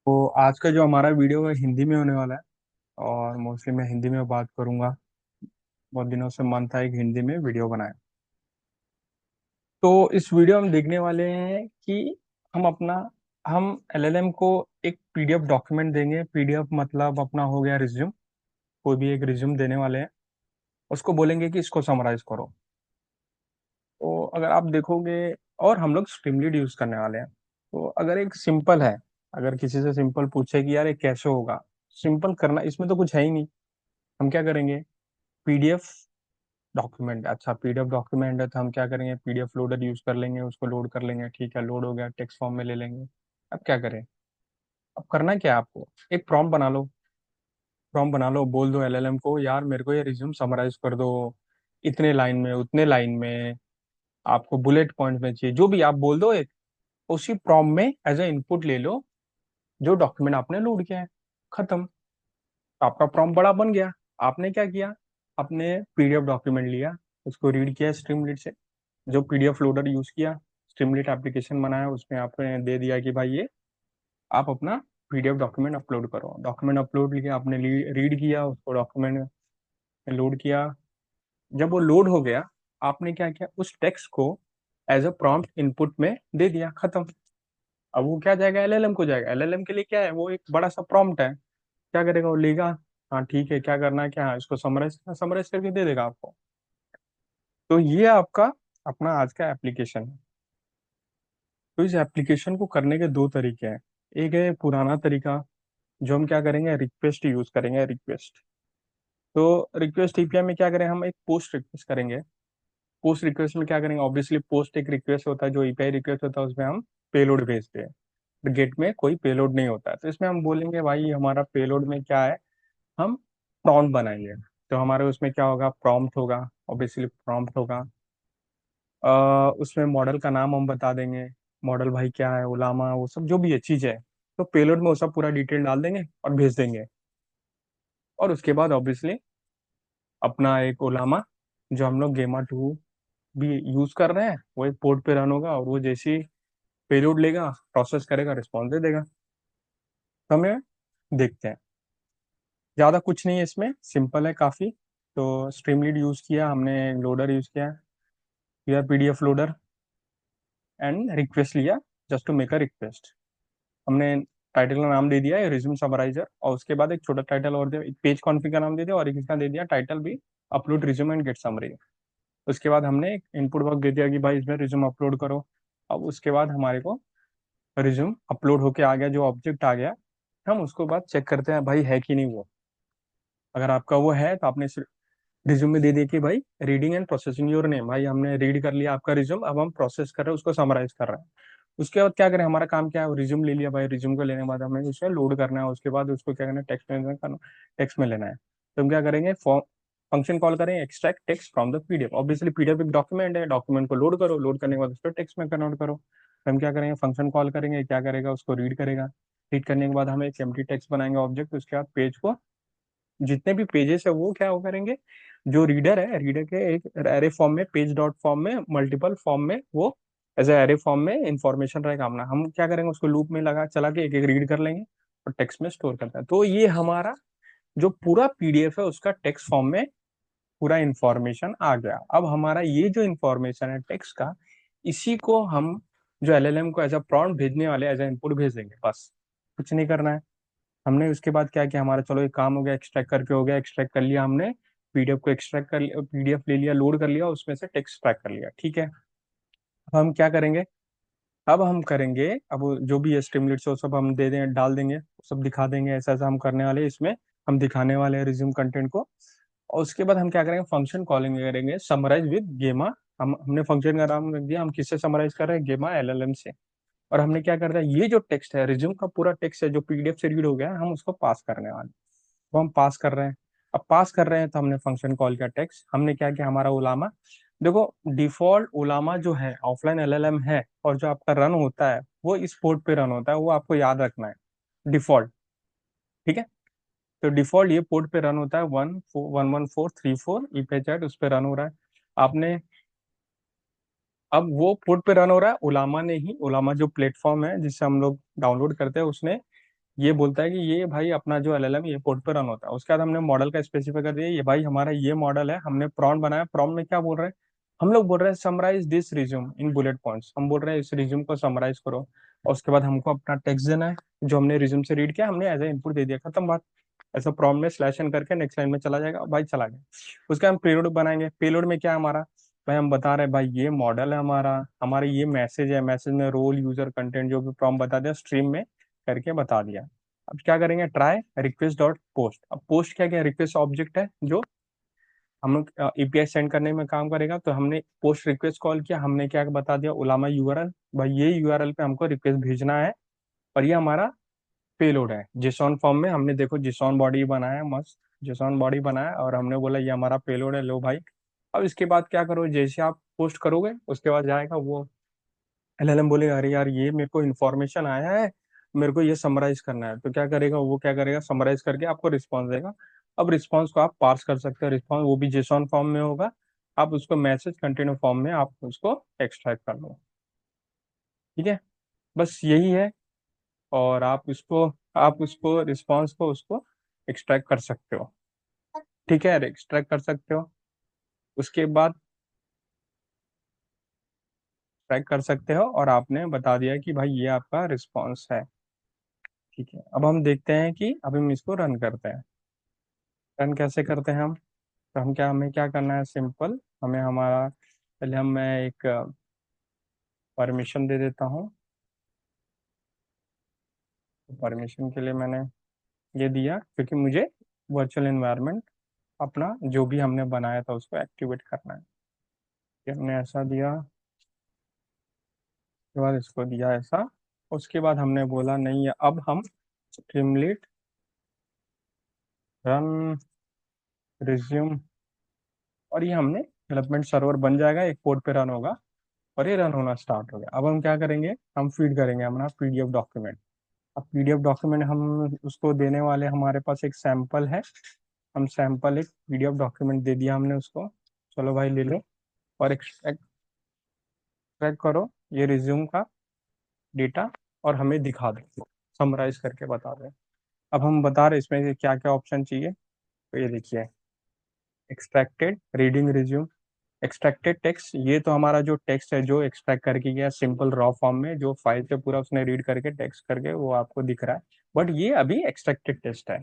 तो आज का जो हमारा वीडियो है हिंदी में होने वाला है। और मोस्टली मैं हिंदी में बात करूंगा। बहुत दिनों से मन था एक हिंदी में वीडियो बनाए। तो इस वीडियो में देखने वाले हैं कि हम अपना हम एलएलएम को एक पीडीएफ डॉक्यूमेंट देंगे। पीडीएफ मतलब अपना हो गया रिज्यूम। कोई भी एक रिज्यूम देने वाले हैं। उसको बोलेंगे कि इसको समराइज करो। तो अगर आप देखोगे, और हम लोग स्ट्रीमलीड यूज करने वाले हैं। तो अगर एक सिंपल है, अगर किसी से सिंपल पूछे कि यार ये कैसे होगा, सिंपल करना इसमें तो कुछ है ही नहीं। हम क्या करेंगे, पीडीएफ डॉक्यूमेंट। अच्छा, पीडीएफ डॉक्यूमेंट है तो हम क्या करेंगे, पीडीएफ लोडर यूज कर लेंगे, उसको लोड कर लेंगे। ठीक है, लोड हो गया, टेक्स्ट फॉर्म में ले लेंगे। अब क्या करें, अब करना क्या है आपको, एक प्रॉम्प्ट बना लो। प्रॉम्प्ट बना लो, बोल दो एलएलएम को यार मेरे को ये रिज्यूम समराइज कर दो, इतने लाइन में, उतने लाइन में, आपको बुलेट पॉइंट में चाहिए, जो भी आप बोल दो। एक उसी प्रॉम्प्ट में एज ए इनपुट ले लो जो डॉक्यूमेंट आपने लोड किया है। खत्म। आपका प्रॉम्प्ट बड़ा बन गया। आपने क्या किया, आपने पीडीएफ डॉक्यूमेंट लिया, उसको रीड किया स्ट्रीमलीड से, जो पीडीएफ लोडर यूज किया, स्ट्रीमलीट एप्लीकेशन बनाया, उसमें आपने दे दिया कि भाई ये आप अपना पीडीएफ डॉक्यूमेंट अपलोड करो। डॉक्यूमेंट अपलोड लिखे, आपने रीड किया उसको, डॉक्यूमेंट में लोड किया। जब वो लोड हो गया, आपने क्या किया, उस टेक्स्ट को एज अ प्रॉम्प्ट इनपुट में दे दिया। खत्म। अब वो क्या जाएगा, एलएलएम को जाएगा। एलएलएम के लिए क्या है, वो एक बड़ा सा प्रॉम्प्ट है। क्या करेगा, वो लेगा, हाँ ठीक है, क्या करना है, क्या है, इसको समराइज समराइज करके दे देगा आपको। तो ये आपका अपना आज का एप्लीकेशन है। तो इस एप्लीकेशन को करने के दो तरीके हैं। एक है पुराना तरीका, जो हम क्या करेंगे, रिक्वेस्ट यूज करेंगे, रिक्वेस्ट। तो रिक्वेस्ट एपीआई में क्या करें, हम एक पोस्ट रिक्वेस्ट करेंगे। पोस्ट रिक्वेस्ट में क्या करेंगे, ऑब्वियसली पोस्ट एक रिक्वेस्ट होता है, जो एपीआई रिक्वेस्ट होता है उसमें हम पेलोड भेजते हैं। गेट में कोई पेलोड नहीं होता है, तो इसमें हम बोलेंगे भाई हमारा पेलोड में क्या है, हम प्रॉम्प्ट बनाएंगे। तो हमारे उसमें क्या होगा, प्रॉम्प्ट होगा, ऑब्वियसली प्रॉम्प्ट होगा। उसमें मॉडल का नाम हम बता देंगे, मॉडल भाई क्या है, उलामा, वो सब जो भी है चीज़ है। तो पेलोड में वो सब पूरा डिटेल डाल देंगे और भेज देंगे। और उसके बाद ऑब्वियसली अपना एक उलामा, जो हम लोग गेमा 2 भी यूज कर रहे हैं, वो एक पोर्ट पे रन होगा, और वो जैसे ही पेलोड लेगा, प्रोसेस करेगा, रिस्पॉन्स दे देगा। तो हमें देखते हैं, ज़्यादा कुछ नहीं है इसमें, सिंपल है काफ़ी। तो स्ट्रीमलीड यूज़ किया हमने, लोडर यूज़ किया, या पीडीएफ लोडर, एंड रिक्वेस्ट लिया, just to make a request. हमने टाइटल का नाम दे दिया है रिज्यूम समराइजर, और उसके बाद एक छोटा टाइटल और दिया, एक पेज कॉन्फ़िग का नाम दे दिया, और एक इसका दे दिया टाइटल भी, upload resume and get summary. उसके बाद हमने एक इनपुट बॉक्स दे दिया कि भाई इसमें रिज्यूम अपलोड करो। अब उसके बाद हमारे को रिज्यूम अपलोड होके आ गया, जो ऑब्जेक्ट आ गया, हम उसको बाद चेक करते हैं भाई है कि नहीं वो। अगर आपका वो है तो आपने रिज्यूम में दे दिया कि भाई reading and processing your name, भाई हमने रीड कर लिया आपका रिज्यूम, अब हम प्रोसेस कर रहे हैं, उसको समराइज कर रहे हैं। उसके बाद क्या करें, हमारा काम क्या है, रिज्यूम ले लिया भाई, रिज्यूम को लेने के बाद हमें उसे लोड करना है। उसके बाद उसको क्या करना है, टेक्स्ट में करना, टेक्स्ट में लेना है। तो हम क्या करेंगे, फंक्शन कॉल करें, extract text from the PDF. Obviously PDF एक डॉक्यूमेंट है, डॉक्यूमेंट को लोड करो, लोड करने के बाद उसको टेक्स्ट में कन्वर्ट करो। तो हम क्या करेंगे, फंक्शन कॉल करेंगे, क्या करेगा, उसको रीड करेगा। रीड करने के बाद हम एक एम्प्टी टेक्स्ट बनाएंगे ऑब्जेक्ट। उसके बाद पेज को, जितने भी पेजेस है वो क्या वो करेंगे, जो रीडर है, रीडर के एक एरे फॉर्म में, पेज डॉट फॉर्म में, मल्टीपल फॉर्म में, वो एज ए एरे फॉर्म में इंफॉर्मेशन रहेगा अपना। हम क्या करेंगे, उसको लूप में लगा चला के एक एक रीड कर लेंगे और टेक्स्ट में स्टोर करता है। तो ये हमारा जो पूरा पीडीएफ है उसका टेक्स्ट फॉर्म में पूरा इंफॉर्मेशन आ गया। अब हमारा ये जो इंफॉर्मेशन है टेक्स्ट का, इसी को हम जो एलएलएम को एज अ प्रॉम्प्ट भेजने वाले, एज अ इनपुट भेज देंगे, बस कुछ नहीं करना है। हमने उसके बाद क्या किया, हमारा चलो एक काम हो गया, एक्सट्रैक्ट करके हो गया, एक्सट्रैक्ट कर लिया हमने, पीडीएफ को एक्सट्रैक्ट कर लिया, पीडीएफ ले लिया, लोड कर लिया, उसमें से टेक्स्ट एक्सट्रैक्ट कर लिया। ठीक है, अब हम क्या करेंगे, अब हम करेंगे, अब वो जो भी स्ट्रीमलीट से वो सब हम दे दें, डाल देंगे, सब दिखा देंगे, ऐसा ऐसा हम करने वाले हैं इसमें। हम दिखाने वाले हैं रिज्यूम कंटेंट को। और उसके बाद हम क्या करेंगे, फंक्शन कॉलिंग करेंगे, समराइज विद गेमा। हमने फंक्शन का नाम रख दिया, हम किससे समराइज कर रहे हैं, गेमा एलएलएम से। और हमने क्या कर रहा है, ये जो टेक्स्ट है, रिज्यूम का पूरा टेक्स्ट है जो पीडीएफ से रीड हो गया है, हम उसको पास करने वाले हैं। वो हम पास कर रहे हैं। अब पास कर रहे हैं तो हमने फंक्शन कॉल किया टेक्स्ट, हमने क्या किया, हमारा उलामा, देखो डिफॉल्ट उलामा जो है ऑफलाइन एलएलएम है, और जो आपका रन होता है वो इस पोर्ट पे रन होता है, वो आपको याद रखना है, डिफॉल्ट। ठीक है, तो डिफॉल्ट ये पोर्ट पे रन होता है, 11434 ईपी चैट उस पे रन हो रहा है। आपने, अब वो पोर्ट पे रन हो रहा है, उलामा ने ही, उलामा जो प्लेटफॉर्म है जिससे हम लोग डाउनलोड करते हैं, उसने ये बोलता है कि ये भाई अपना जो एलएलएम ये पोर्ट पे रन होता है। उसके बाद हमने मॉडल का स्पेसिफाई कर दिया, ये भाई हमारा ये मॉडल है, हमने प्रॉम्प्ट बनाया। प्रॉम्प्ट में क्या बोल रहे हैं, हम लोग बोल रहे हैं summarize this resume in bullet points, हम बोल रहे हैं इस रिज्यूम को समराइज करो। और उसके बाद हमको अपना टेक्स्ट देना है, जो हमने रिज्यूम से रीड किया हमने एज ए इनपुट दे दिया, खत्म बात। ऐसा प्रॉम्प्ट में स्लैश एन करके नेक्स्ट लाइन में चला जाएगा, भाई चला गया। उसके हम पेलोड बनाएंगे। पेलोड में क्या है हमारा, भाई हम बता रहे हैं भाई ये मॉडल है हमारा, हमारा ये मैसेज है, मैसेज में रोल यूजर कंटेंट जो भी प्रॉम्प्ट बता दिया स्ट्रीम में करके बता दिया। अब क्या करेंगे, ट्राई रिक्वेस्ट डॉट पोस्ट। अब पोस्ट क्या, क्या रिक्वेस्ट ऑब्जेक्ट है जो हम लोग एपीआई सेंड करने में काम करेगा। तो हमने पोस्ट रिक्वेस्ट कॉल किया, हमने क्या बता दिया, उलामा यूआरएल, भाई ये यूआरएल पे हमको रिक्वेस्ट भेजना है। और ये हमारा पेलोड है जिसॉन फॉर्म में, हमने देखो जिसॉन बॉडी बनाया मस्त, जिसॉन बॉडी बनाया और हमने बोला ये हमारा पेलोड है, लो भाई। अब इसके बाद क्या करो, जैसे आप पोस्ट करोगे उसके बाद जाएगा वो एलएलएम, बोलेगा अरे यार ये मेरे को इन्फॉर्मेशन आया है, मेरे को ये समराइज करना है। तो क्या करेगा वो, क्या करेगा समराइज करके आपको रिस्पॉन्स देगा। अब रिस्पॉन्स को आप पार्स कर सकते हो, रिस्पॉन्स वो भी जेसॉन फॉर्म में होगा। आप उसको मैसेज कंटेनर फॉर्म में आप उसको एक्सट्रैक्ट कर लो। ठीक है, बस यही है। और आप उसको रिस्पॉन्स को उसको एक्सट्रैक्ट कर सकते हो। ठीक है, एक्सट्रैक्ट कर सकते हो। उसके बाद ट्रैक कर सकते हो और आपने बता दिया कि भाई ये आपका रिस्पॉन्स है। ठीक है, अब हम देखते हैं कि अब हम इसको रन करते हैं। रन कैसे करते हैं हम, तो हमें क्या करना है, सिंपल हमें हमारा पहले हम मैं एक परमिशन दे देता हूँ। तो परमिशन के लिए मैंने ये दिया क्योंकि मुझे वर्चुअल एनवायरनमेंट अपना जो भी हमने बनाया था उसको एक्टिवेट करना है। कि हमने ऐसा दिया, उसके बाद इसको दिया ऐसा। उसके बाद हमने बोला नहीं है, अब हम स्ट्रीमलीट रन रिज्यूम, और ये हमने डेवलपमेंट सर्वर बन जाएगा, एक पोर्ट पे रन होगा और ये रन होना स्टार्ट हो गया। अब हम क्या करेंगे, हम फीड करेंगे अपना पीडीएफ डॉक्यूमेंट। अब पीडीएफ डॉक्यूमेंट हम उसको देने वाले, हमारे पास एक सैंपल है, हम सैंपल एक पीडीएफ डॉक्यूमेंट दे दिया हमने उसको। चलो भाई ले लो और एक्सट्रैक्ट करो ये रिज्यूम का डेटा और हमें दिखा दो, समराइज करके बता दो। अब हम बता रहे इसमें से क्या क्या ऑप्शन चाहिए। तो ये देखिए, extracted reading resume, extracted text, ये तो हमारा जो टेक्स्ट है जो एक्सट्रैक्ट करके गया सिंपल रॉ फॉर्म में, जो फाइल से पूरा उसने रीड करके टेक्स्ट करके वो आपको दिख रहा है। बट ये अभी एक्सट्रैक्टेड टेक्स्ट है,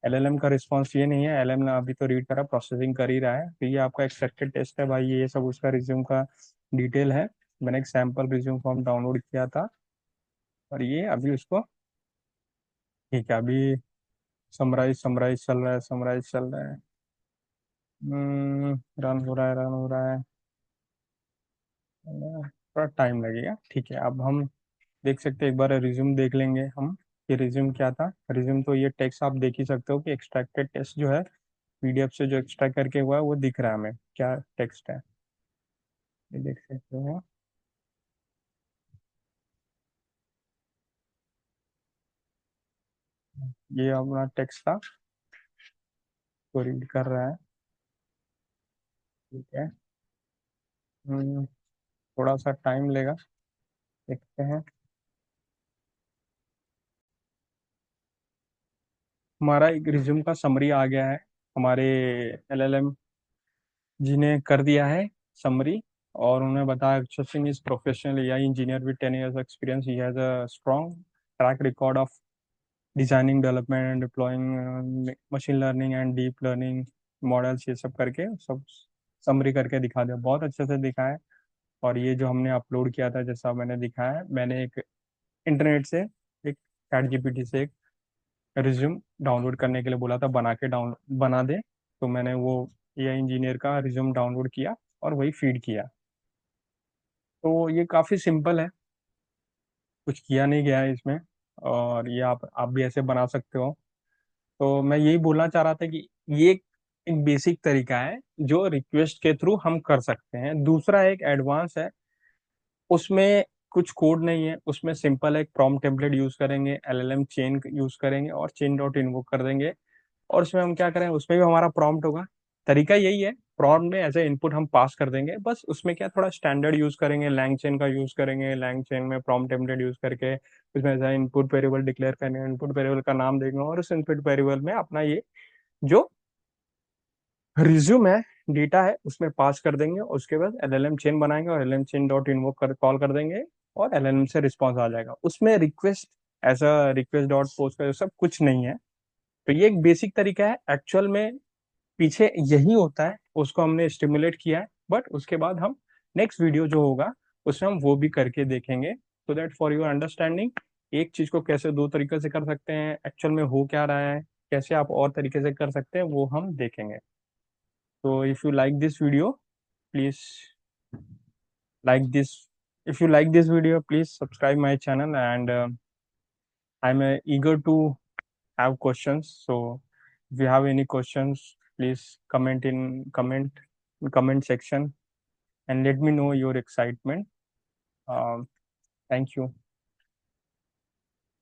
एलएलएम का रिस्पॉन्स ये नहीं है। एलएलएम ने अभी तो रीड करा, प्रोसेसिंग कर ही रहा है। तो ये आपका एक्सट्रैक्टेड टेस्ट है भाई, ये सब उसका रिज्यूम का डिटेल है। मैंने एक सैम्पल रिज्यूम फॉर्म डाउनलोड किया था और ये अभी उसको, ठीक है अभी समराइज समराइज चल रहा है, समराइज चल रहा है। रन हो रहा है, रन हो रहा है, थोड़ा टाइम लगेगा। ठीक है, अब हम देख सकते हैं, एक बार रिज्यूम देख लेंगे हम कि रिज्यूम क्या था। रिज्यूम तो ये टेक्स्ट आप देख ही सकते हो कि एक्सट्रैक्टेड टेक्स्ट जो है पीडीएफ से जो एक्सट्रैक्ट करके हुआ है वो दिख रहा है हमें क्या टेक्स्ट है, ये देख सकते हो। ये अपना टेक्स्ट था तो रीड कर रहा है। ठीक है, हम्म, थोड़ा सा टाइम लेगा, देखते हैं। हमारा एक रिज्यूम का समरी आ गया है, हमारे एलएलएम जी ने कर दिया है समरी। और उन्होंने बताया Singh is professional AI engineer with 10 years experience, he has a strong track record of designing development and deploying machine learning and deep learning models, ये सब करके सब समरी करके दिखा दिया, बहुत अच्छे से दिखा है। और ये जो हमने अपलोड किया था जैसा मैंने दिखाया है, मैंने एक इंटरनेट से एक चैट जीपीटी से एक रिज्यूम डाउनलोड करने के लिए बोला था, बना के डाउन बना दे। तो मैंने वो एआई इंजीनियर का रिज्यूम डाउनलोड किया और वही फीड किया। तो ये काफ़ी सिंपल है, कुछ किया नहीं गया है इसमें। और ये आप भी ऐसे बना सकते हो। तो मैं यही बोलना चाह रहा था कि ये एक बेसिक तरीका है जो रिक्वेस्ट के थ्रू हम कर सकते हैं। दूसरा एक एडवांस है, उसमें कुछ कोड नहीं है, उसमें सिंपल एक प्रॉम्प्ट टेम्पलेट यूज करेंगे, एलएलएम चेन यूज करेंगे और चेन डॉट इन्वोक कर देंगे। और उसमें हम क्या करें, उसमें भी हमारा प्रॉम्प्ट होगा। तरीका यही है, प्रॉम्प्ट में एज ए इनपुट हम पास कर देंगे, बस उसमें क्या थोड़ा स्टैंडर्ड यूज करेंगे, लैंग चेन का यूज करेंगे, लैंग चेन में प्रॉम्प्ट टेम्पलेट यूज करके उसमें as a input variable declare करेंगे, इनपुट वेरिएबल का नाम देंगे और उस इनपुट वेरिएबल में अपना ये जो रिज्यूम है, डेटा है, उसमें पास कर देंगे। उसके बाद एलएलएम चेन बनाएंगे और एलएलएम चेन डॉट इन्वोक कर कॉल कर देंगे और एलएलएम से रिस्पॉन्स आ जाएगा। उसमें रिक्वेस्ट ऐसा रिक्वेस्ट डॉट पोस्ट का सब कुछ नहीं है। तो ये एक बेसिक तरीका है, एक्चुअल में पीछे यही होता है, उसको हमने स्टिमुलेट किया है। बट उसके बाद हम नेक्स्ट वीडियो जो होगा उसमें हम वो भी करके देखेंगे, so that for your understanding एक चीज को कैसे दो तरीके से कर सकते हैं, एक्चुअल में हो क्या रहा है, कैसे आप और तरीके से कर सकते हैं, वो हम देखेंगे। तो if you like this video, please like this if you like this video, please subscribe my channel, and I'm eager to have questions. So if you have any questions, please comment section and let me know your excitement. um, Thank you.